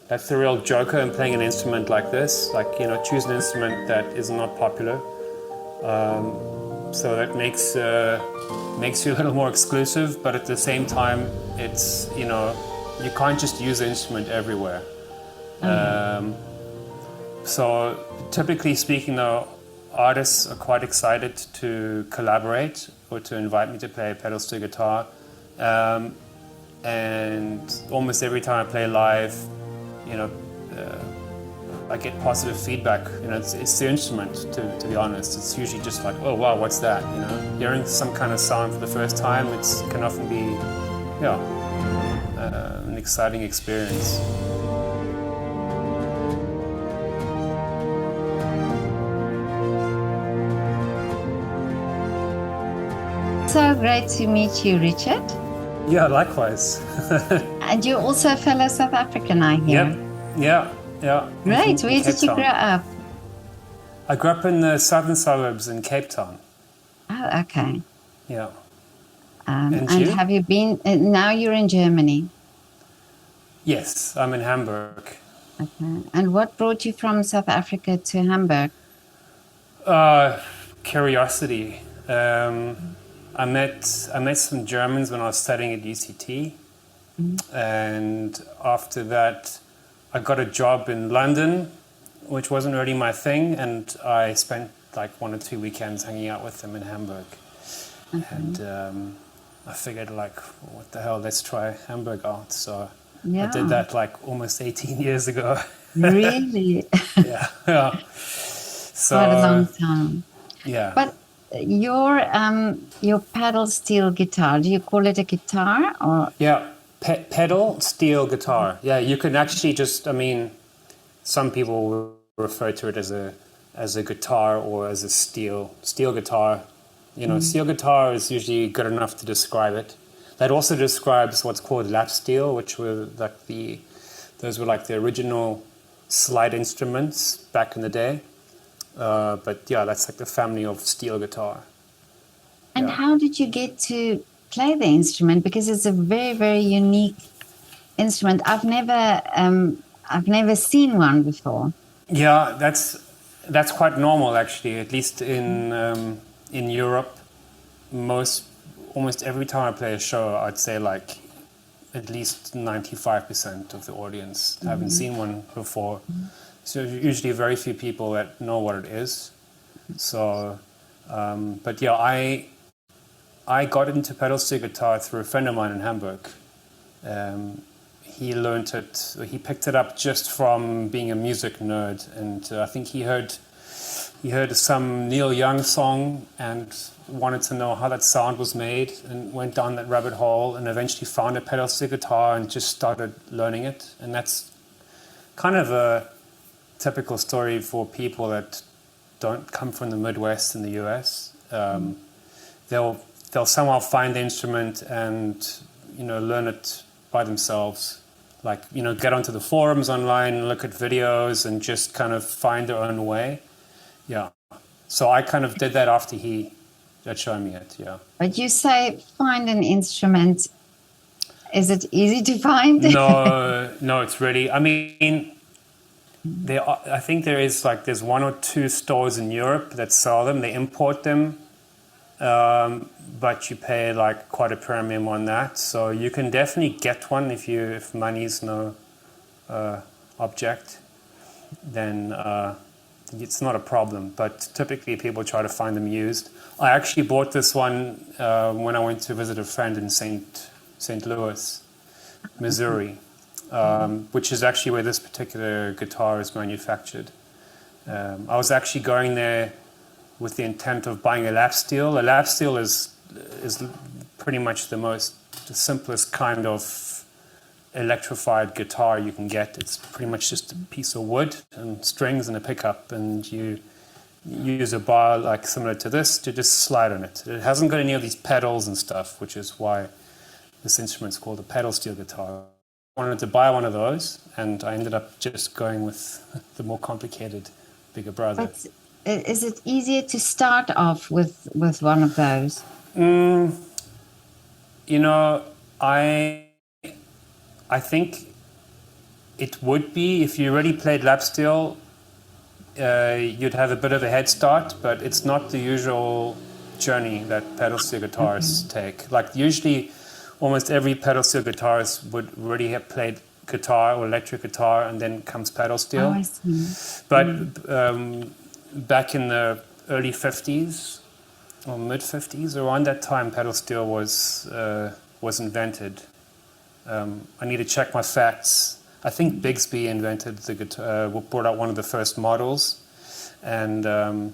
That's the real joker in playing an instrument like this. Like, choose an instrument that is not popular. So that makes you a little more exclusive, but at the same time, it's, you can't just use the instrument everywhere. So typically speaking, though, artists are quite excited to collaborate or to invite me to play pedal steel guitar. And almost every time I play live, I get positive feedback. It's the instrument, to be honest. It's usually just like, oh wow, what's that? Hearing some kind of sound for the first time, it can often be, an exciting experience. So great to meet you, Richard. Yeah, likewise. And you're also a fellow South African, I hear. Yep. Yeah. Great. Where did you grow up? I grew up in the southern suburbs in Cape Town. Oh, okay. Yeah. And you? Have you been, now you're in Germany? Yes, I'm in Hamburg. Okay. And what brought you from South Africa to Hamburg? Curiosity. I met some Germans when I was studying at UCT. And after that, I got a job in London, which wasn't really my thing, and I spent like 1 or 2 weekends hanging out with them in Hamburg. And I figured, like, what the hell, let's try Hamburg out. So I did that like almost 18 years ago. Really? Yeah. So, quite a long time. Yeah. But your pedal steel guitar, do you call it a guitar or? Yeah. Pedal steel guitar. Yeah, you can actually just, some people will refer to it as a guitar or as a steel guitar. Steel guitar is usually good enough to describe it. That also describes what's called lap steel, which were like those were like the original slide instruments back in the day. But yeah, that's like the family of steel guitar. And how did you get to play the instrument? Because it's a very, very unique instrument. I've never seen one before. Yeah, that's quite normal actually. At least in Europe, almost every time I play a show, I'd say like at least 95% of the audience haven't seen one before. So usually very few people that know what it is. So, but yeah, I got into pedal steel guitar through a friend of mine in Hamburg. He learned it, he picked it up just from being a music nerd, and I think he heard some Neil Young song and wanted to know how that sound was made, and went down that rabbit hole and eventually found a pedal steel guitar and just started learning it. And that's kind of a typical story for people that don't come from the Midwest in the US. They'll somehow find the instrument and learn it by themselves. Like, get onto the forums online, look at videos, and just kind of find their own way. Yeah. So I kind of did that after he had shown me it, yeah. But you say find an instrument. Is it easy to find? No, it's really, I think there's 1 or 2 stores in Europe that sell them. They import them, but you pay like quite a premium on that. So you can definitely get one if money's no object, then it's not a problem. But typically people try to find them used. I actually bought this one when I went to visit a friend in St. Louis, Missouri. Which is actually where this particular guitar is manufactured. I was actually going there with the intent of buying a lap steel. A lap steel is pretty much the simplest kind of electrified guitar you can get. It's pretty much just a piece of wood and strings and a pickup, and you use a bar like similar to this to just slide on it. It hasn't got any of these pedals and stuff, which is why this instrument's called a pedal steel guitar. I wanted to buy one of those, and I ended up just going with the more complicated, bigger brother. But is it easier to start off with one of those? I think It would be if you already played lap steel. You'd have a bit of a head start, but it's not the usual journey that pedal steel guitarists take. Like usually, almost every pedal steel guitarist would already have played guitar or electric guitar, and then comes pedal steel. Oh, I see. But back in the early 50s or mid 50s, around that time, pedal steel was invented. I need to check my facts. I think Bigsby invented the guitar, brought out one of the first models, and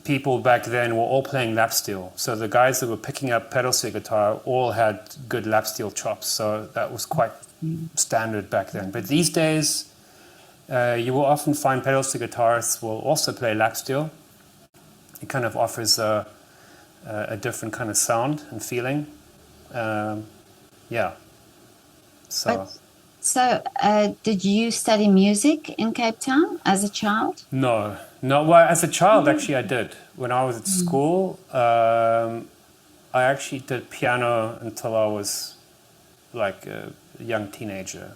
people back then were all playing lap steel. So the guys that were picking up pedal steel guitar all had good lap steel chops. So that was quite standard back then. But these days, you will often find pedal steel guitarists will also play lap steel. It kind of offers a different kind of sound and feeling. Yeah. So, did you study music in Cape Town as a child? No. Well, as a child, actually, I did. When I was at school, I actually did piano until I was like a young teenager.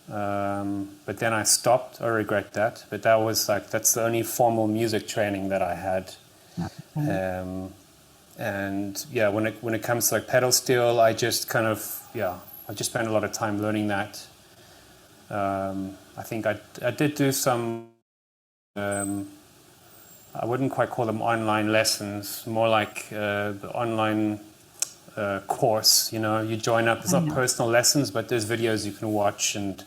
But then I stopped. I regret that. But that's the only formal music training that I had. And yeah, when it comes to like pedal steel, I just spent a lot of time learning that. I think I did do some, I wouldn't quite call them online lessons, more like the online course. You join up. It's not personal lessons, but there's videos you can watch and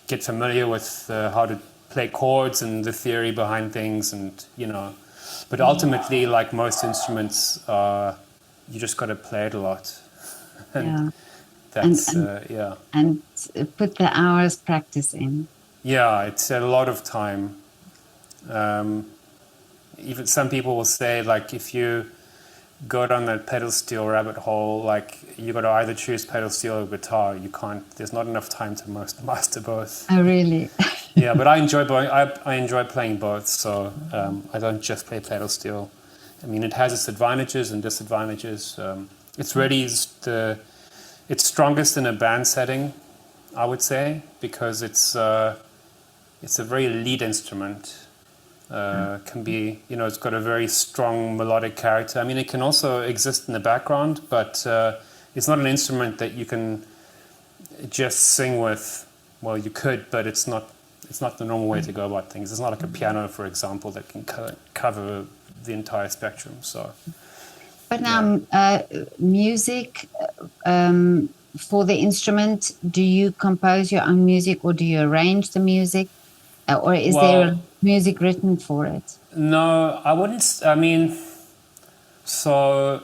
get familiar with how to play chords and the theory behind things, and But ultimately, like most instruments, you just got to play it a lot. That's and put the hours practice in. Yeah, it's a lot of time. Even some people will say, like, if you go down that pedal steel rabbit hole, like, you got to either choose pedal steel or guitar. You can't. There's not enough time to master both. Oh, really? Yeah, but I enjoy both. I enjoy playing both. So I don't just play pedal steel. I mean, it has its advantages and disadvantages. It's really it's strongest in a band setting, I would say, because it's a very lead instrument. Can be, it's got a very strong melodic character. I mean, it can also exist in the background, but it's not an instrument that you can just sing with. Well, you could, but it's not the normal way to go about things. It's not like a piano, for example, that can cover the entire spectrum. So. But now, music for the instrument, do you compose your own music or do you arrange the music? Or is there music written for it? No, I wouldn't. I mean, so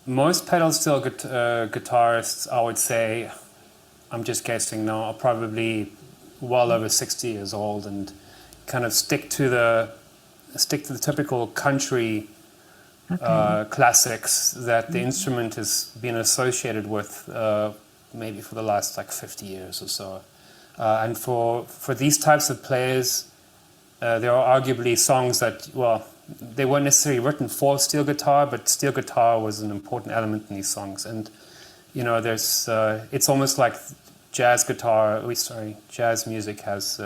most pedal steel guitarists, I would say, I'm just guessing now, are probably well over 60 years old and kind of stick to the typical country classics that the instrument has been associated with maybe for the last like 50 years or so. And for these types of players, there are arguably songs that, they weren't necessarily written for steel guitar, but steel guitar was an important element in these songs. And, there's, it's almost like jazz music has,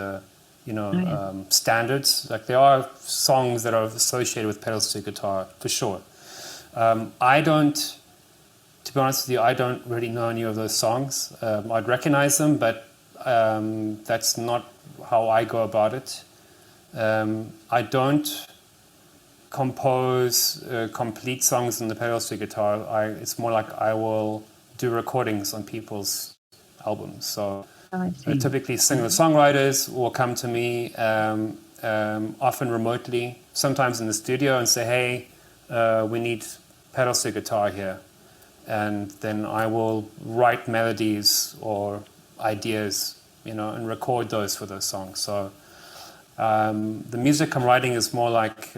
standards. Like there are songs that are associated with pedal steel guitar, for sure. To be honest with you, I don't really know any of those songs. I'd recognize them, but that's not how I go about it. I don't compose complete songs on the pedal steel guitar. It's more like I will do recordings on people's albums. So typically singer-songwriters will come to me, often remotely, sometimes in the studio, and say, hey, we need pedal steel guitar here. And then I will write melodies or ideas, and record those for those songs. So the music I'm writing is more like,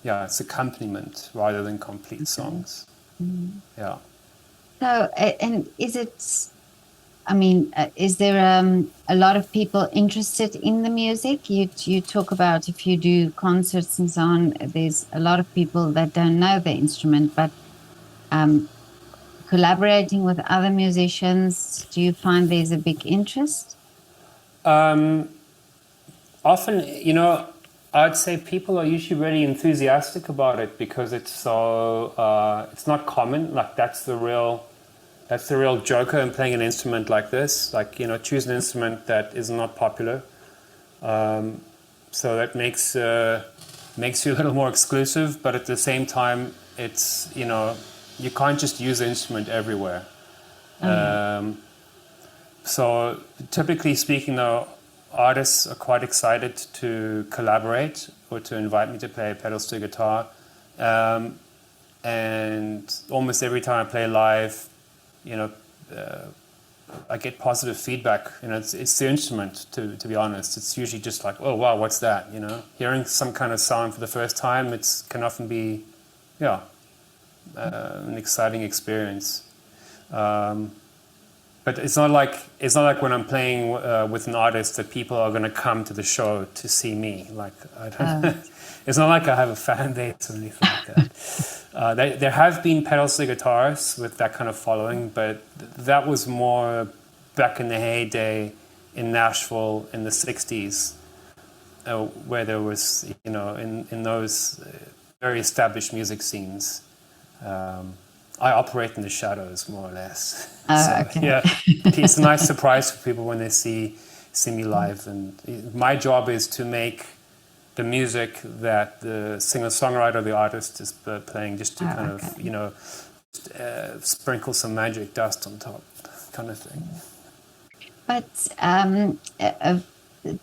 it's accompaniment rather than complete songs. Mm-hmm. Yeah. So, and is there a lot of people interested in the music? You talk about if you do concerts and so on, there's a lot of people that don't know the instrument, but collaborating with other musicians? Do you find there's a big interest? Often, I'd say people are usually really enthusiastic about it because it's so it's not common. Like that's the real joker in playing an instrument like this. Like choose an instrument that is not popular. So that makes you a little more exclusive, but at the same time, it's you can't just use the instrument everywhere. So typically speaking, though, artists are quite excited to collaborate or to invite me to play pedal steel guitar, and almost every time I play live, I get positive feedback. It's the instrument. To be honest, it's usually just like, oh wow, what's that? Hearing some kind of sound for the first time, can often be, an exciting experience. But it's not like when I'm playing with an artist that people are going to come to the show to see me. Like I don't. It's not like I have a fan base or anything like that. There have been pedal steel guitars with that kind of following, but that was more back in the heyday in Nashville in the '60s, where there was in those very established music scenes. I operate in the shadows, more or less. Okay. Yeah, it's a nice surprise for people when they see me live. And my job is to make the music that the singer-songwriter, the artist, is playing, just to kind of sprinkle some magic dust on top, kind of thing. But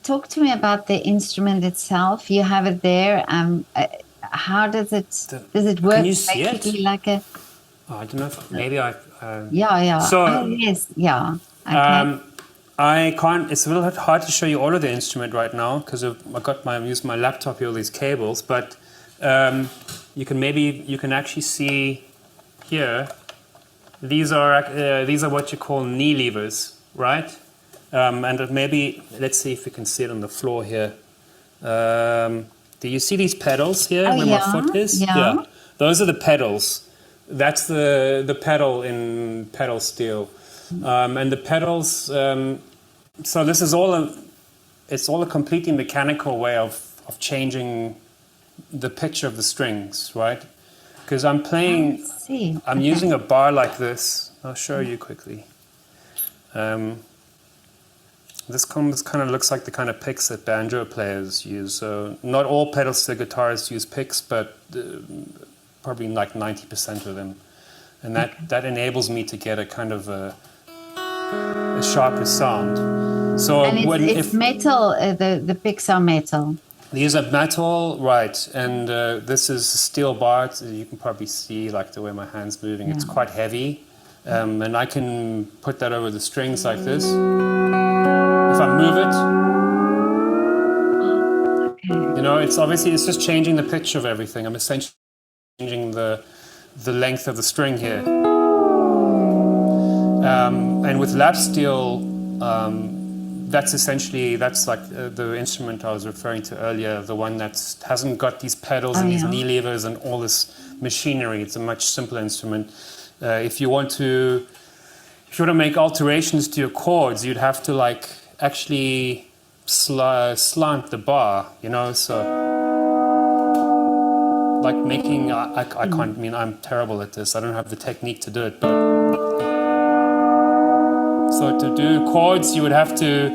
talk to me about the instrument itself. You have it there. How does it work? Can you see basically it? like a... I don't know if maybe I... Yeah. So, yes, yeah. Okay. I can't... It's a little hard to show you all of the instrument right now because I'm using my laptop here, all these cables, but you can actually see here, these are what you call knee levers, right? And maybe, let's see if we can see it on the floor here. Do you see these pedals here where my foot is? Yeah. Those are the pedals. That's the pedal in pedal steel. And the pedals, so this is it's all a completely mechanical way of changing the pitch of the strings, right? Because I'm playing, I'm using a bar like this. I'll show you quickly. This kind of looks like the kind of picks that banjo players use. So not all pedal steel guitarists use picks, but probably like 90% of them. And that enables me to get a kind of a sharper sound. So and it's metal, the picks are metal. These are metal, right, and this is a steel bar. You can probably see like the way my hand's moving. Yeah. It's quite heavy, and I can put that over the strings like this. If I move it, it's just changing the pitch of everything. I'm essentially changing the length of the string here. And with lap steel, that's like the instrument I was referring to earlier, the one that hasn't got these pedals and these knee levers and all this machinery. It's a much simpler instrument. If you want to make alterations to your chords, you'd have to like actually slant the bar, so like making I can't. I mean, I'm terrible at this. I don't have the technique to do it, but so to do chords, you would have to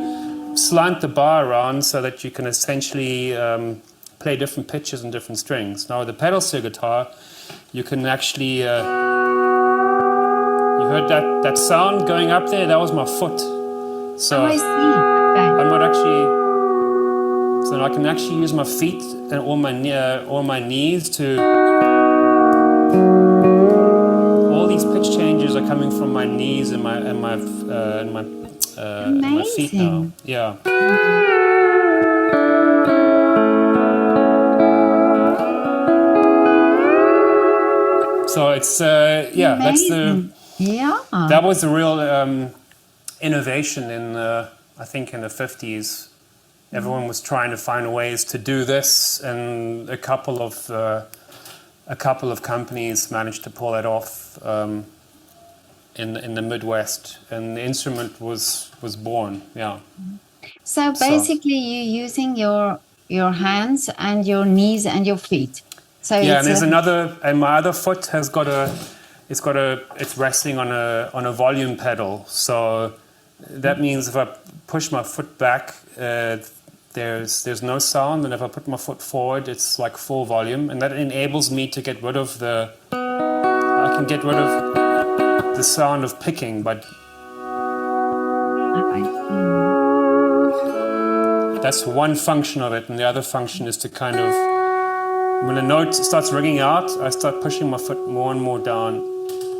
slant the bar around so that you can essentially play different pitches and different strings. Now with the pedal steel guitar, you can actually you heard that sound going up there? That was my foot. So I see. Okay. I'm not actually. So I can actually use my feet and all my knees to. All these pitch changes are coming from my knees and my feet now. Yeah. So it's Amazing. that was the real innovation in I think in the 50s. Everyone was trying to find ways to do this, and a couple of companies managed to pull it off. in the Midwest, and the instrument was born. Yeah. So basically, you're using your hands and your knees and your feet. So Yeah, it's and there's another, and my other foot has got it's resting on a volume pedal. So that means if I push my foot back, there's no sound, and if I put my foot forward, it's like full volume, and that enables me to get rid of I can get rid of the sound of picking, but that's one function of it, and the other function is to kind of, when a note starts ringing out, I start pushing my foot more and more down.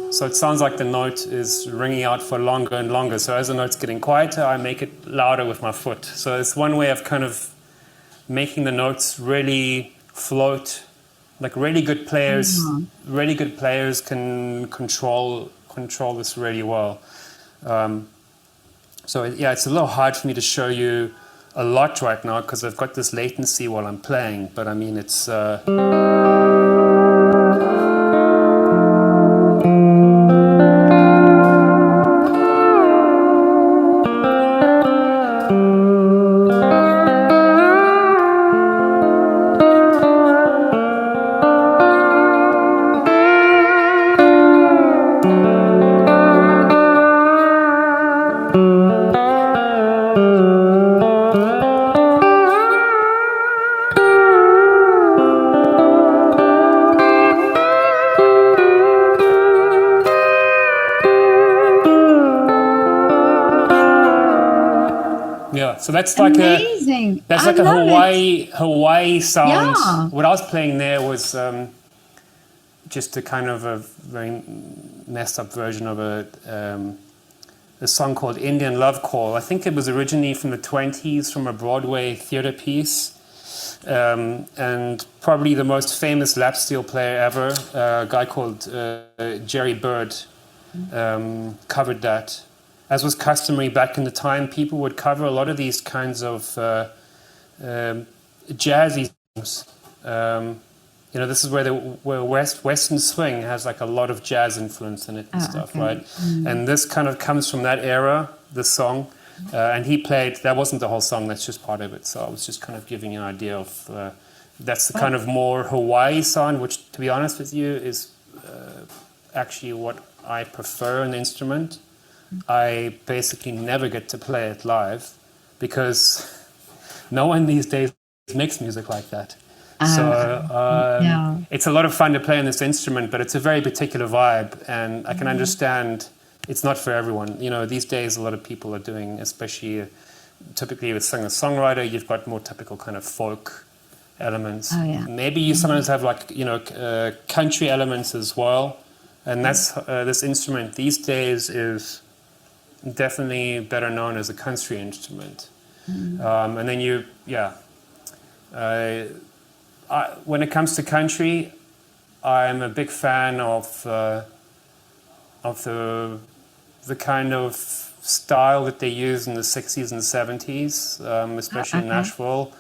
So it sounds like the note is ringing out for longer and longer. So as the note's getting quieter, I make it louder with my foot. So it's one way of kind of making the notes really float. Like really good players can control this really well. So yeah, it's a little hard for me to show you a lot right now because I've got this latency while I'm playing. But I mean, it's so that's like amazing. That's like a Hawaii sound. Yeah. What I was playing there was just a kind of a very messed up version of a song called Indian Love Call. I think it was originally from the 20s, from a Broadway theater piece. And probably the most famous lap steel player ever, a guy called Jerry Bird, covered that. As was customary back in the time, people would cover a lot of these kinds of jazzy songs. This is where Western swing has like a lot of jazz influence in it and stuff, okay. Right? Mm. And this kind of comes from that era, this song. And he played, that wasn't the whole song, that's just part of it. So I was just kind of giving you an idea of, that's the kind of more Hawaii sound, which to be honest with you is actually what I prefer in the instrument. I basically never get to play it live because no one these days makes music like that. It's a lot of fun to play on this instrument, but it's a very particular vibe, and I can understand it's not for everyone. These days a lot of people are doing, especially typically with singer-songwriter, you've got more typical kind of folk elements. Oh, yeah. Maybe you sometimes have like, country elements as well, and that's this instrument these days is definitely better known as a country instrument. And then when it comes to country, I'm a big fan of the kind of style that they use in the 60s and 70s, especially in Nashville.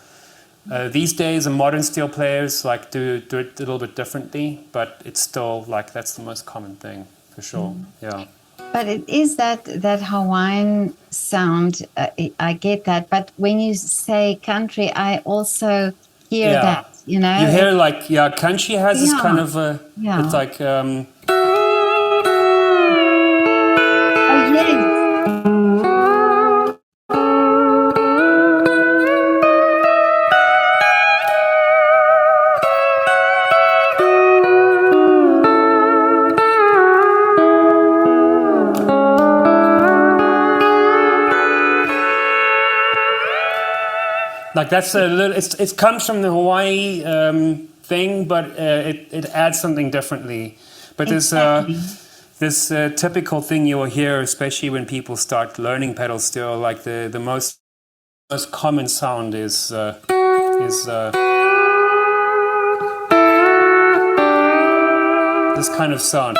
These days, the modern steel players do it a little bit differently, but it's still that's the most common thing for sure. Yeah. But it is that Hawaiian sound. I get that, but when you say country, I also hear that. You hear country has this kind of it's like. Oh yes. That's a little. It comes from the Hawaii thing, but it adds something differently. But this typical thing you will hear, especially when people start learning pedal steel, like the most common sound is this kind of sound.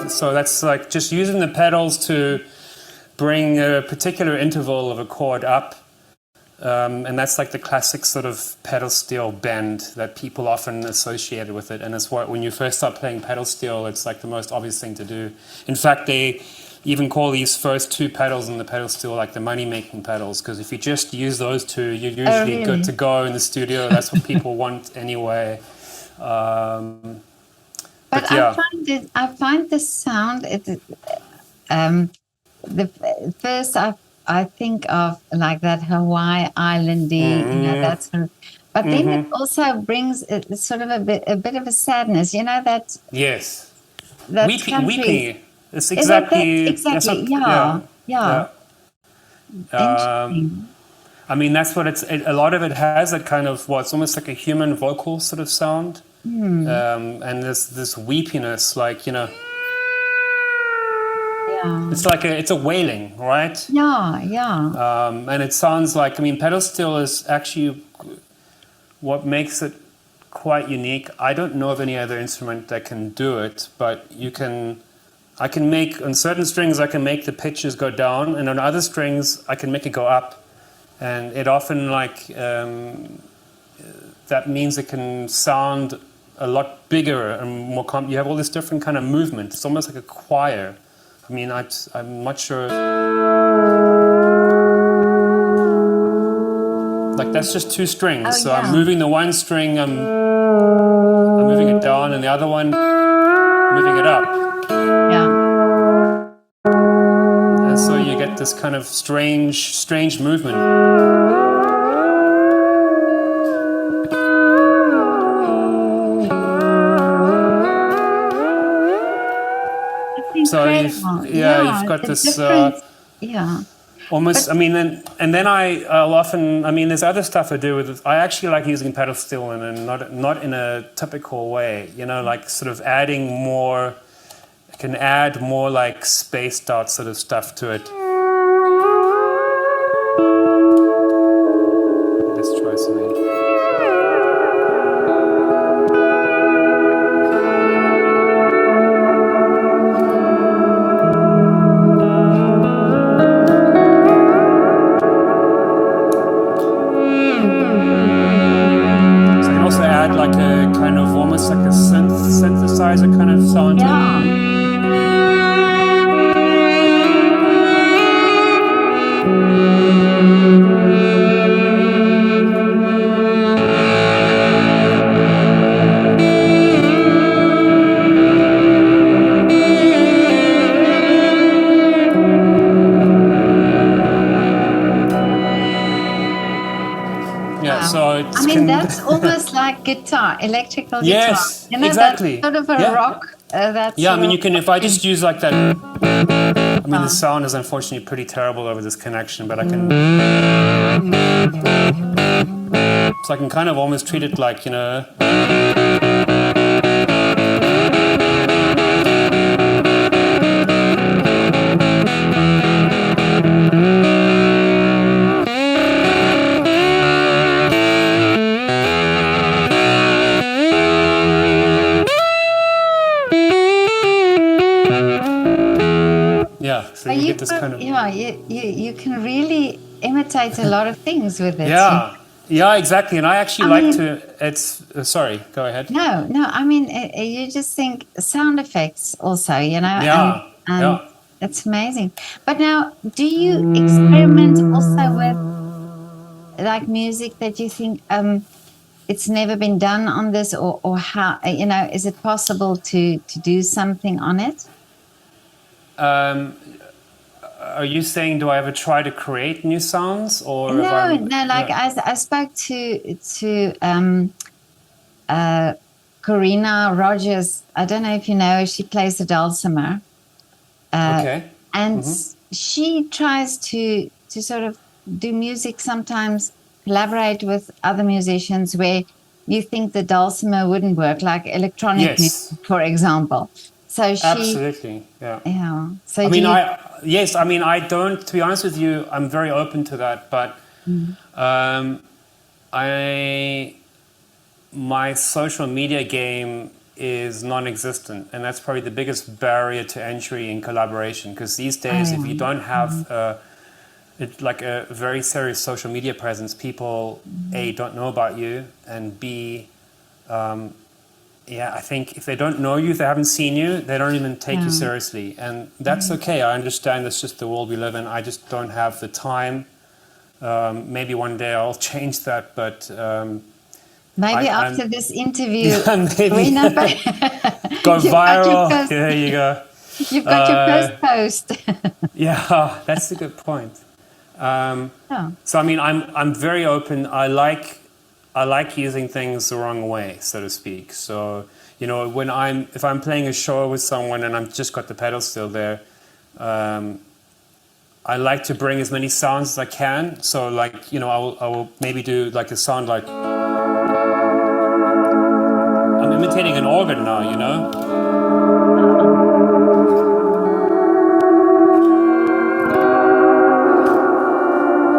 So that's like just using the pedals to bring a particular interval of a chord up. And that's like the classic sort of pedal steel bend that people often associated with it. And it's what, when you first start playing pedal steel, it's like the most obvious thing to do. In fact, they even call these first two pedals in the pedal steel like the money-making pedals, because if you just use those two, you're usually good to go in the studio. That's what people want anyway. But yeah. I find the sound. The first I think of like that Hawaii islandy, that sort of. But then it also brings sort of a bit of a sadness, that. Yes. That weeping. It's exactly. Exactly. Yeah. Interesting. I mean, that's what a lot of it has, that kind of, it's almost like a human vocal sort of sound. And this weepiness, like, it's a wailing, right? Yeah. And it sounds like, I mean, pedal steel is actually what makes it quite unique. I don't know of any other instrument that can do it, but I can make, on certain strings, I can make the pitches go down, and on other strings, I can make it go up. And it often, that means it can sound a lot bigger and more you have all this different kind of movement. It's almost like a choir. I mean, I'm not sure. Like, that's just two strings. I'm moving the one string, I'm moving it down, and the other one, moving it up. Yeah. And so you get this kind of strange movement. So you've got this almost. I mean, and then I'll often. I mean, there's other stuff I do with it. I actually like using pedal steel not in a typical way. Like sort of adding more. I can add more like spaced out sort of stuff to it. Let's try something. Like a kind of almost like a synthesizer kind of sound. That's almost like guitar, electrical guitar. Yes, exactly. That's sort of a rock. I mean, you can, if I just use like that, I mean, the sound is unfortunately pretty terrible over this connection, but I can, so I can kind of almost treat it like, so you get this kind of... you can really imitate a lot of things with it. Yeah, exactly. And I actually sorry, go ahead. No, I mean, you just think sound effects also, and it's amazing. But now, do you experiment also with like music that you think it's never been done on this, or how, is it possible to do something on it? Are you saying, do I ever try to create new sounds, or? I spoke to Corina Rogers. I don't know if you know her. She plays the dulcimer. And she tries to sort of do music sometimes, collaborate with other musicians where you think the dulcimer wouldn't work, like electronic music, for example. So absolutely, yeah. So I don't. To be honest with you, I'm very open to that. But my social media game is non-existent, and that's probably the biggest barrier to entry in collaboration. Because these days, if you don't have it's like a very serious social media presence. People, A, don't know about you, and B, I think if they don't know you, if they haven't seen you, they don't even take you seriously. And that's okay. I understand that's just the world we live in. I just don't have the time. Maybe one day I'll change that, but... maybe after this interview, maybe go viral. There you go. You've got your first post. Yeah, that's a good point. So I mean, I'm very open. I like using things the wrong way, so to speak. So if I'm playing a show with someone and I've just got the pedal still there, I like to bring as many sounds as I can. So I will maybe do like a sound like I'm imitating an organ now,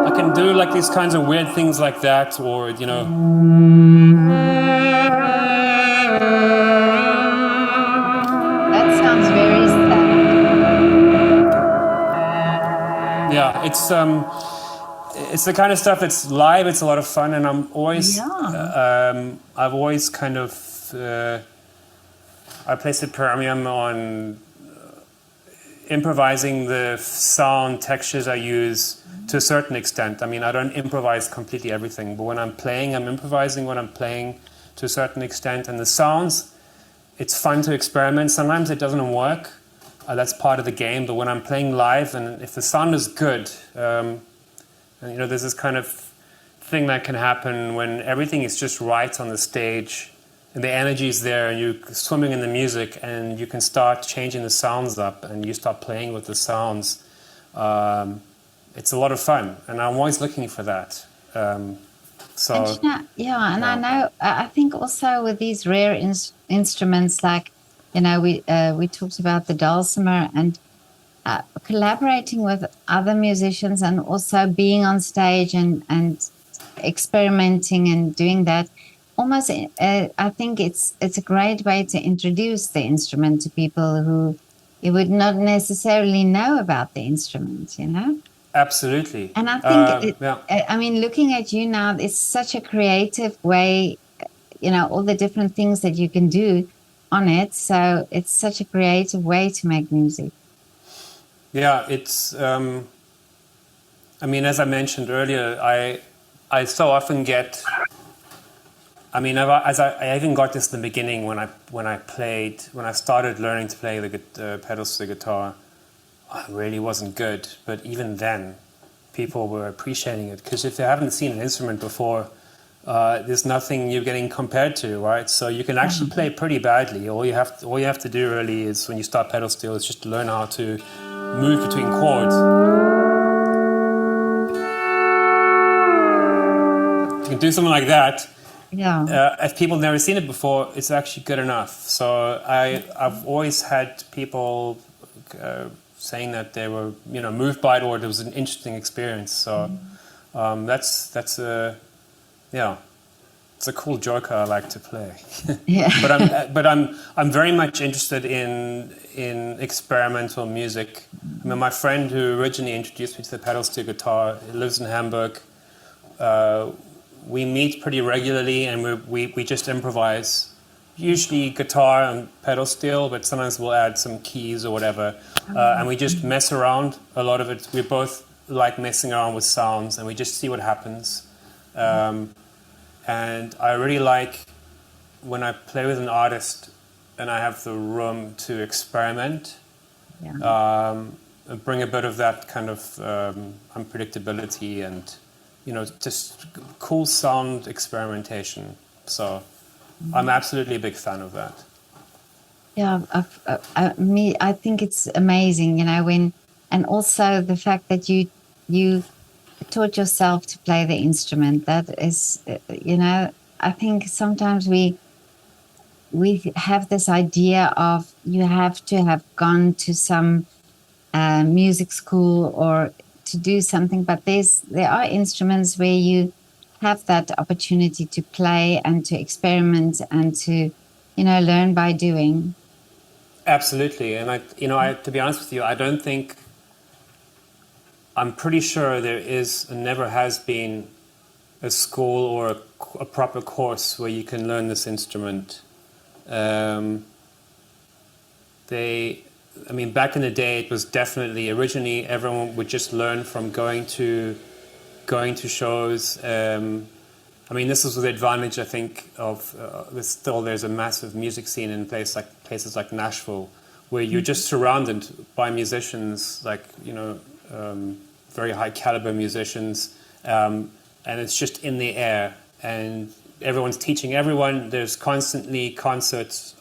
I can do like these kinds of weird things like that, or That sounds very sad. Yeah, it's the kind of stuff that's live. It's a lot of fun, and I'm always I've always kind of I place a premium on improvising the sound textures I use to a certain extent. I mean, I don't improvise completely everything, but when I'm playing, I'm improvising when I'm playing to a certain extent. And the sounds, it's fun to experiment. Sometimes it doesn't work. That's part of the game. But when I'm playing live, and if the sound is good, and there's this kind of thing that can happen when everything is just right on the stage, and the energy is there, and you're swimming in the music, and you can start changing the sounds up, and you start playing with the sounds. It's a lot of fun, and I'm always looking for that. I know. I think also with these rare instruments, like we talked about the dulcimer, and collaborating with other musicians, and also being on stage and experimenting and doing that. Almost, I think it's a great way to introduce the instrument to people who you would not necessarily know about the instrument. Absolutely. And I think, I mean, looking at you now, it's such a creative way, all the different things that you can do on it. So it's such a creative way to make music. Yeah, it's, I mean, as I mentioned earlier, I so often get, I mean, I even got this in the beginning when I started learning to play the pedals to the guitar. I really wasn't good, but even then, people were appreciating it, because if they haven't seen an instrument before, there's nothing you're getting compared to, right? So you can actually play pretty badly. All you have to do really is, when you start pedal steel, is just learn how to move between chords. You can do something like that. Yeah. If people have never seen it before, it's actually good enough. So I've always had people saying that they were, moved by it, or it was an interesting experience. So that's it's a cool joker I like to play. Yeah. but I'm very much interested in experimental music. I mean, my friend who originally introduced me to the pedal steel guitar, he lives in Hamburg. We meet pretty regularly, and we just improvise. Usually guitar and pedal steel, but sometimes we'll add some keys or whatever. And we just mess around. A lot of it, we both like messing around with sounds, and we just see what happens. And I really like when I play with an artist and I have the room to experiment, bring a bit of that kind of unpredictability and, just cool sound experimentation. So I'm absolutely a big fan of that. Yeah, I think it's amazing, and also the fact that you taught yourself to play the instrument. That is, I think sometimes we have this idea of you have to have gone to some music school or to do something, but there are instruments where you have that opportunity to play and to experiment and to, learn by doing. Absolutely, and I to be honest with you, I don't think I'm pretty sure there is and never has been a school or a proper course where you can learn this instrument. Back in the day, it was definitely originally everyone would just learn from going to shows. This is the advantage, I think, of there's a massive music scene in places like Nashville, where you're just surrounded by musicians, very high caliber musicians, and it's just in the air, and everyone's teaching everyone. There's constantly concerts,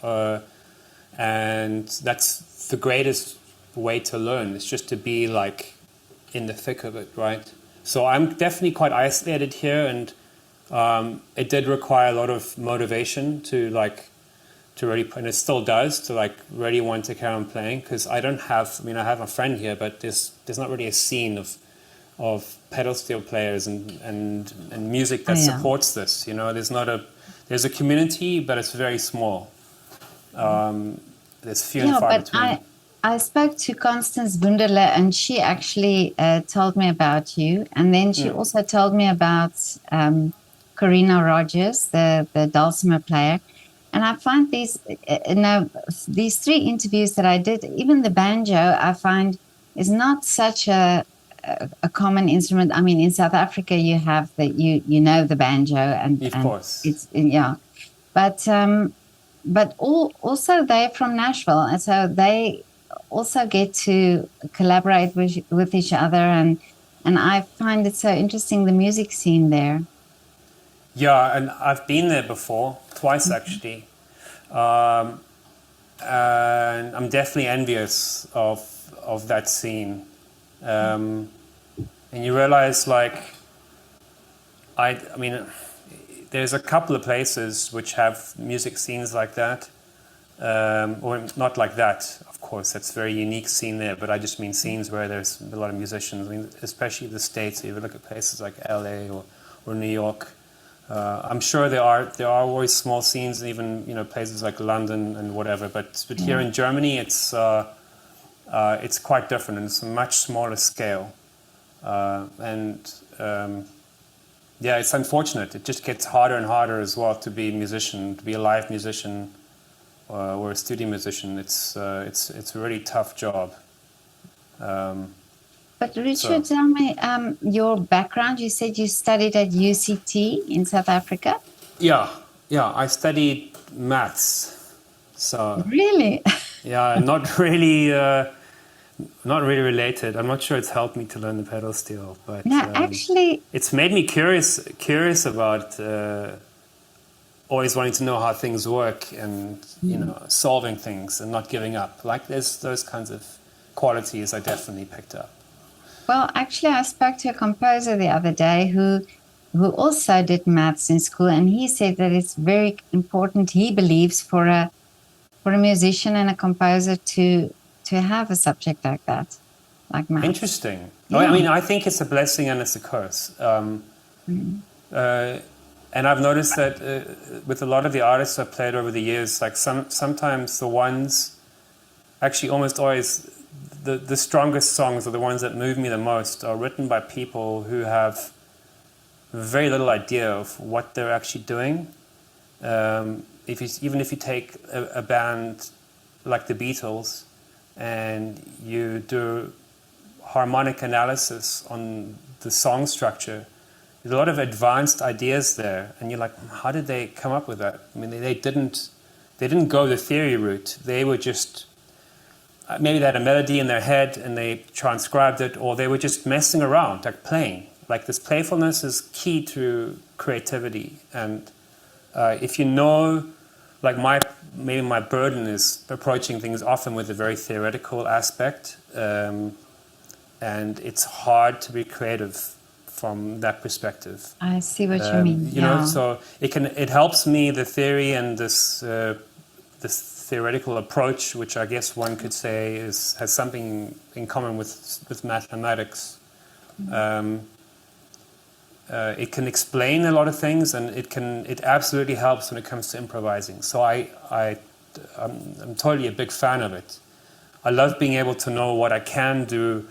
and that's the greatest way to learn. It's just to be in the thick of it, right? So I'm definitely quite isolated here, and it did require a lot of motivation to really, and it still does, to really want to carry on playing, because I have a friend here, but there's not really a scene of pedal steel players and music that supports this. There's a community, but it's very small. There's few and far between. I spoke to Constance Wunderle, and she actually told me about you, and then she also told me about Corina Rogers, the dulcimer player. And I find these three interviews that I did, even the banjo, I find is not such a common instrument. I mean, in South Africa, you have the banjo, and of course, it's but also they're from Nashville, and so they also get to collaborate with each other, and I find it so interesting, the music scene there. Yeah, and I've been there before, twice actually, and I'm definitely envious of that scene. And you realize, there's a couple of places which have music scenes like that, or not like that, of course, that's a very unique scene there, but I just mean scenes where there's a lot of musicians, especially the States. If you look at places like LA or New York, I'm sure there are always small scenes, and even places like London and whatever, but here in Germany it's quite different, and it's a much smaller scale, it's unfortunate. It just gets harder and harder as well to be a live musician or a studio musician. It's a really tough job. But Richard, tell me your background. You said you studied at UCT in South Africa? Yeah, I studied maths. So really? Yeah, not really related. I'm not sure it's helped me to learn the pedal steel, but actually, it's made me curious about always wanting to know how things work, and solving things and not giving up. There's those kinds of qualities I definitely picked up. Well, actually, I spoke to a composer the other day who also did maths in school, and he said that it's very important, he believes, for a musician and a composer to have a subject like that, like maths. Interesting. Yeah. I think it's a blessing and it's a curse. And I've noticed that with a lot of the artists I've played over the years, sometimes the ones, actually almost always, the strongest songs are the ones that move me the most are written by people who have very little idea of what they're actually doing. Even if you take a band like the Beatles and you do harmonic analysis on the song structure, there's a lot of advanced ideas there, and you're like, how did they come up with that? They didn't go the theory route. They were just, maybe they had a melody in their head and they transcribed it, or they were just messing around, playing. This playfulness is key to creativity. And if maybe my burden is approaching things often with a very theoretical aspect, and it's hard to be creative from that perspective. I see what you mean. So it helps me, the theory and this theoretical approach, which I guess one could say has something in common with mathematics. It can explain a lot of things, and it absolutely helps when it comes to improvising. So I'm totally a big fan of it. I love being able to know what I can do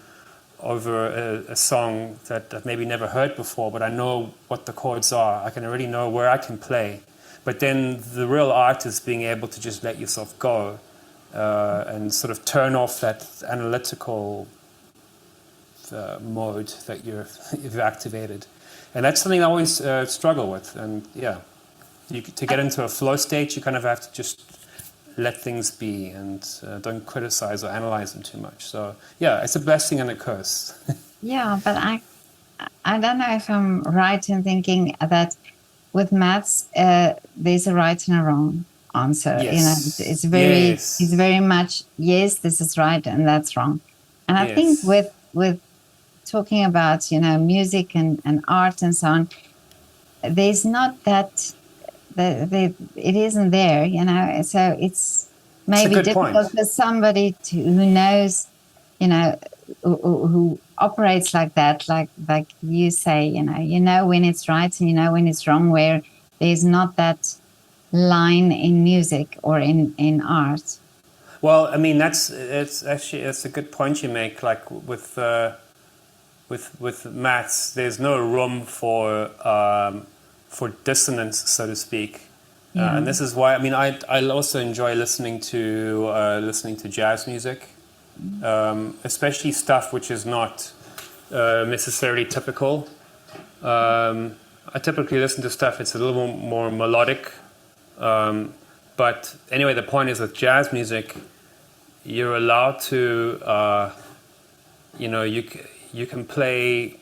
over a song that I've maybe never heard before, but I know what the chords are. I can already know where I can play. But then the real art is being able to just let yourself go and sort of turn off that analytical mode that you've activated. And that's something I always struggle with. And yeah, to get into a flow state, you kind of have to just let things be and don't criticize or analyze them too much. So yeah, it's a blessing and a curse. Yeah, but I don't know if I'm right in thinking that with maths, there's a right and a wrong answer. Yes. You know, it's very much, yes, this is right and that's wrong. And I think with talking about, you know, music and art and so on, there's not that, it isn't there, you know, so it's maybe difficult for somebody who knows, you know, who operates like that, like you say, you know when it's right and you know when it's wrong, where there's not that line in music or in art. Well, I mean, it's a good point you make. Like with maths, there's no room for dissonance, so to speak. Yeah. And this is why, I mean, I also enjoy listening to jazz music, especially stuff which is not necessarily typical. I typically listen to stuff that's a little more melodic. But anyway, the point is with jazz music, you're allowed to, you can play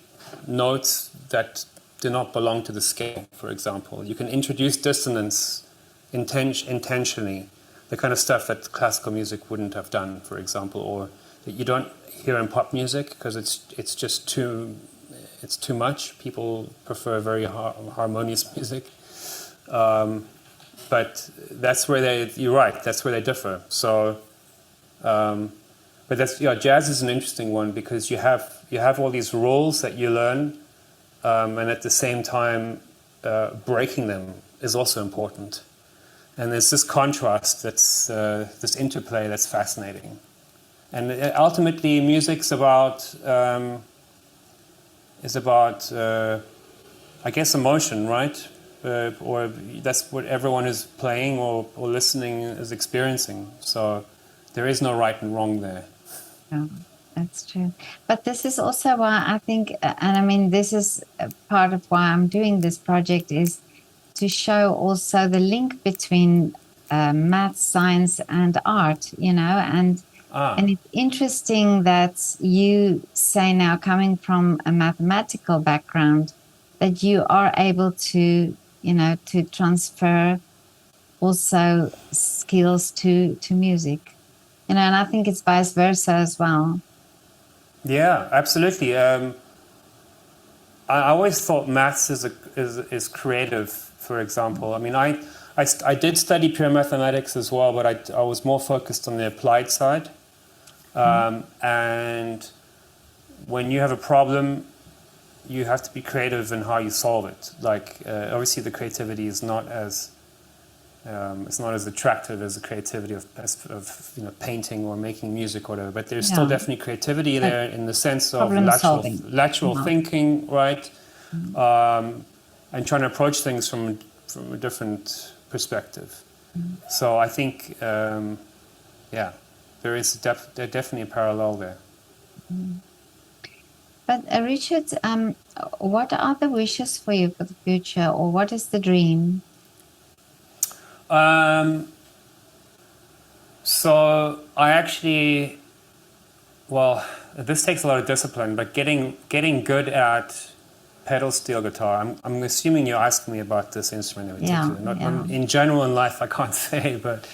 notes that do not belong to the scale, for example. You can introduce dissonance intentionally, the kind of stuff that classical music wouldn't have done, for example, or that you don't hear in pop music because it's just too much. People prefer very harmonious music. But that's where you're right, that's where they differ. So, but jazz is an interesting one because you have all these rules that you learn, and at the same time, breaking them is also important. And there's this contrast, that's this interplay that's fascinating. And ultimately, music's about, I guess, emotion, right? Or that's what everyone who's playing or listening is experiencing. So there is no right and wrong there. Yeah, that's true. But this is also why I think, and I mean, this is part of why I'm doing this project, is to show also the link between math, science, and art, you know, and it's interesting that you say now, coming from a mathematical background, that you are able to, you know, to transfer also skills to music, you know, and I think it's vice versa as well. Yeah, absolutely. I always thought maths is creative, for example. I mean, I did study pure mathematics as well, but I was more focused on the applied side. And when you have a problem, you have to be creative in how you solve it. Like, obviously, the creativity is not as it's not as attractive as the creativity of you know, painting or making music or whatever. But there's still definitely creativity there in the sense of lateral thinking, right? And trying to approach things from a different perspective. So I think, there's definitely a parallel there. But Richard, what are the wishes for you for the future, or what is the dream? So I actually, well, this takes a lot of discipline, but getting good at pedal steel guitar. I'm assuming you're asking me about this instrument in particular. In general in life, I can't say, but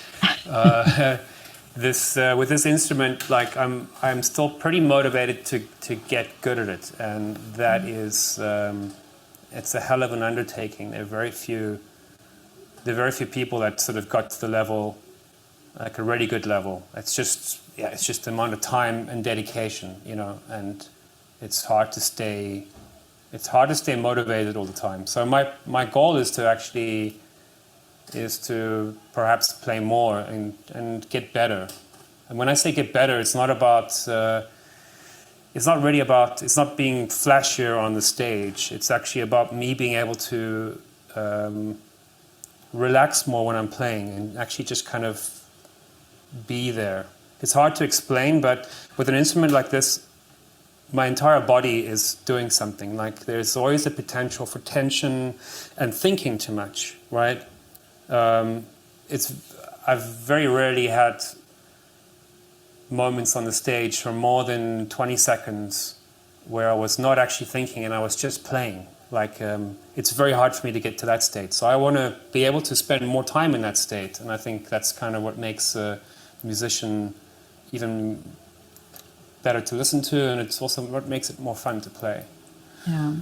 this with this instrument, like I'm still pretty motivated to get good at it, and that is it's a hell of an undertaking. There are very few people that sort of got to the level, like a really good level. It's just the amount of time and dedication, you know, and it's hard to stay motivated all the time. So my goal is to perhaps play more and get better. And when I say get better, it's not about it's not really about, it's not being flashier on the stage. It's actually about me being able to relax more when I'm playing and actually just kind of be there. It's hard to explain, but with an instrument like this, my entire body is doing something. Like there's always a potential for tension and thinking too much, right? I've very rarely had moments on the stage for more than 20 seconds where I was not actually thinking and I was just playing. Like it's very hard for me to get to that state. So I want to be able to spend more time in that state, and I think that's kind of what makes a musician even better to listen to, and it's also what makes it more fun to play. Yeah,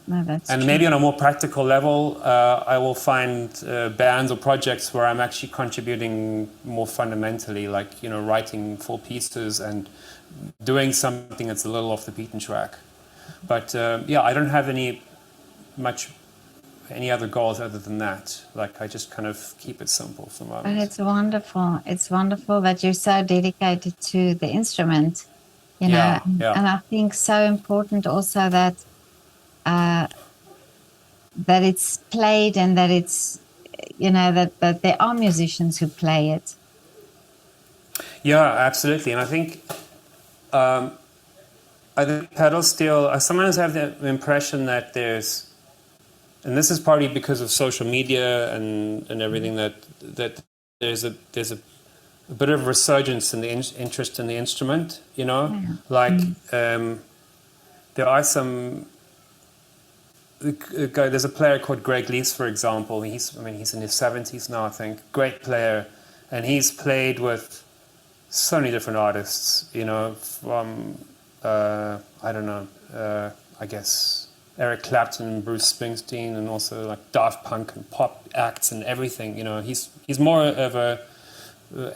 no, that's and true. Maybe on a more practical level, I will find bands or projects where I'm actually contributing more fundamentally, like writing full pieces and doing something that's a little off the beaten track. But I don't have any other goals other than that. Like I just kind of keep it simple for the moment. But it's wonderful. It's wonderful that you're so dedicated to the instrument. And I think so important also that that it's played and that it's that there are musicians who play it. Yeah, absolutely. And I think pedal steel, I sometimes have the impression that there's, and this is partly because of social media and everything, that there's a bit of resurgence in the interest in the instrument, there are some. There's a player called Greg Lees, for example. He's in his 70s now, I think. Great player, and he's played with so many different artists. From I guess Eric Clapton, Bruce Springsteen, and also like Daft Punk and pop acts and everything. He's more of a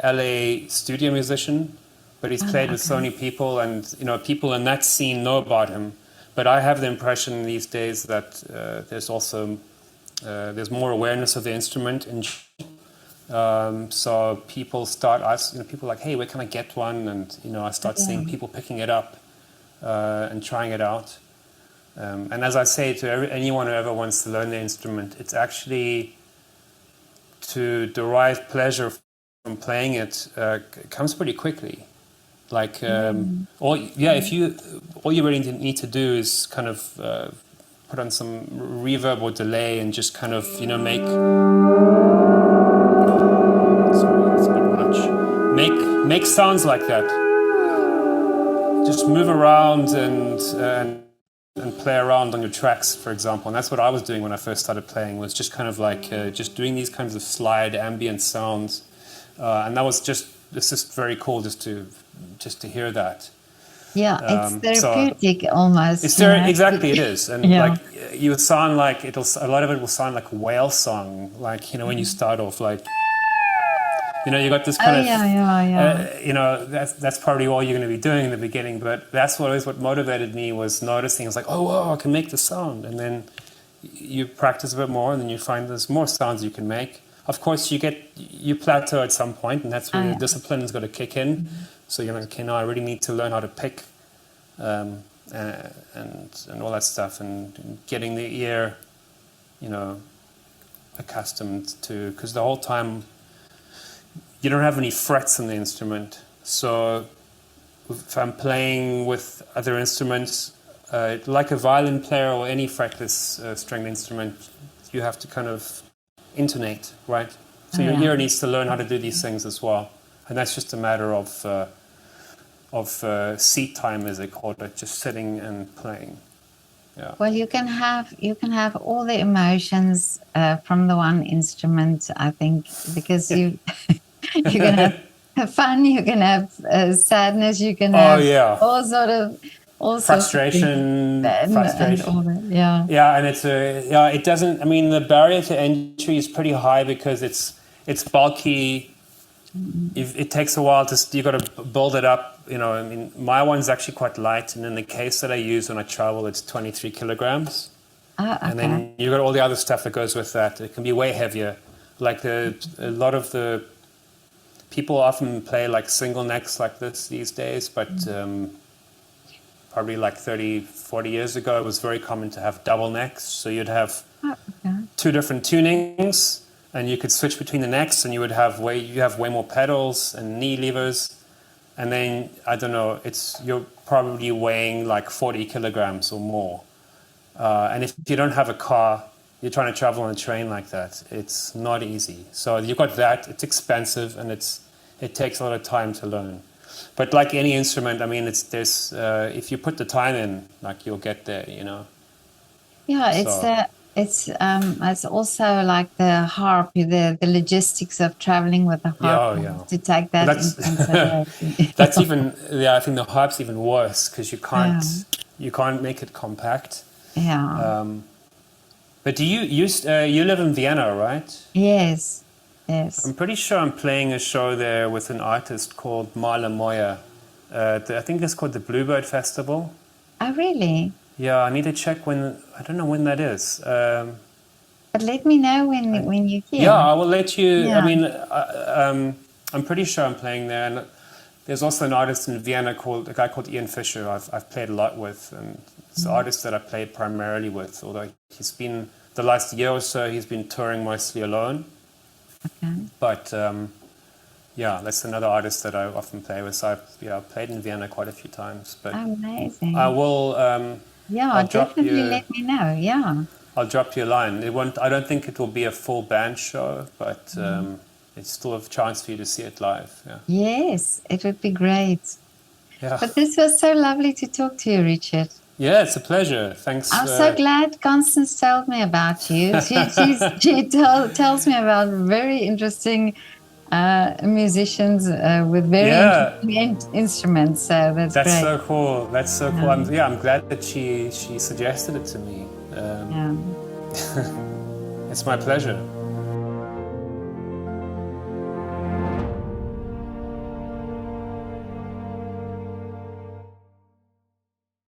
LA studio musician, but he's played with so many people, and people in that scene know about him. But I have the impression these days that there's also there's more awareness of the instrument, and so people start people are like, hey, where can I get one? And I start seeing people picking it up and trying it out. And as I say to anyone who ever wants to learn the instrument, it's actually to derive pleasure from playing it comes pretty quickly. Like all you really need to do is kind of put on some reverb or delay and just kind of make. Sorry, that's a bit much. Make sounds like that. Just move around and play around on your tracks, for example. And that's what I was doing when I first started playing. Was just kind of like just doing these kinds of slide ambient sounds, and that was just. It's just very cool just to hear that. Yeah, it's therapeutic almost. It's exactly, it is. And like you sound like a lot of it will sound like a whale song, like when you start off like you got this kind of that's probably all you're going to be doing in the beginning, but that's what motivated me, was noticing. It's like, oh wow, I can make the sound, and then you practice a bit more, and then you find there's more sounds you can make. Of course, you plateau at some point, and that's where the discipline is going to kick in. Mm-hmm. So you're like, okay, now I really need to learn how to pick, and all that stuff, and getting the ear, accustomed to, because the whole time you don't have any frets in the instrument. So if I'm playing with other instruments, like a violin player or any fretless stringed instrument, you have to kind of intonate, right? So your ear needs to learn how to do these things as well, and that's just a matter of seat time, as they call it, just sitting and playing. Yeah. Well, you can have all the emotions from the one instrument, I think, because you can have fun, you can have sadness, you can have all frustration, and all that, and it's it doesn't. I mean, the barrier to entry is pretty high because it's bulky. It takes a while you got to build it up. I mean, my one's actually quite light, and in the case that I use when I travel, it's 23 kilograms. And then you got all the other stuff that goes with that. It can be way heavier. Like a lot of the people often play like single necks like this these days, but probably like 30, 40 years ago, it was very common to have double necks. So you'd have Oh, okay. two different tunings, and you could switch between the necks, and you have way more pedals and knee levers, and then I don't know, you're probably weighing like 40 kilograms or more. And if you don't have a car, you're trying to travel on a train like that, it's not easy. So you've got that. It's expensive, and it takes a lot of time to learn. But like any instrument, I mean, if you put the time in, like you'll get there, you know. Yeah, it's also like the harp, the logistics of traveling with the harp. Yeah. To take that into consideration. That's even, I think the harp's even worse because you can't make it compact. Yeah. But you live in Vienna, right? Yes. I'm pretty sure I'm playing a show there with an artist called Marla Moya. I think it's called the Bluebird Festival. Oh, really? Yeah, I need to check I don't know when that is. But let me know when you hear. Yeah, I will let you. Yeah. I mean, I'm pretty sure I'm playing there. And there's also an artist in Vienna a guy called Ian Fisher. I've played a lot with, and it's the artist that I played primarily with. Although the last year or so, he's been touring mostly alone. Okay. But yeah, that's another artist that I often play with. So I've played in Vienna quite a few times. But amazing. I will. I'll definitely let me know. Yeah. I'll drop you a line. I don't think it will be a full band show, but it's still a chance for you to see it live. Yeah. Yes, it would be great. Yeah. But this was so lovely to talk to you, Richard. Yeah, it's a pleasure. Thanks. I'm so glad Constance told me about you. She tells me about very interesting musicians with very interesting instruments. So that's great. So cool. That's so cool. I'm glad that she suggested it to me. It's my pleasure.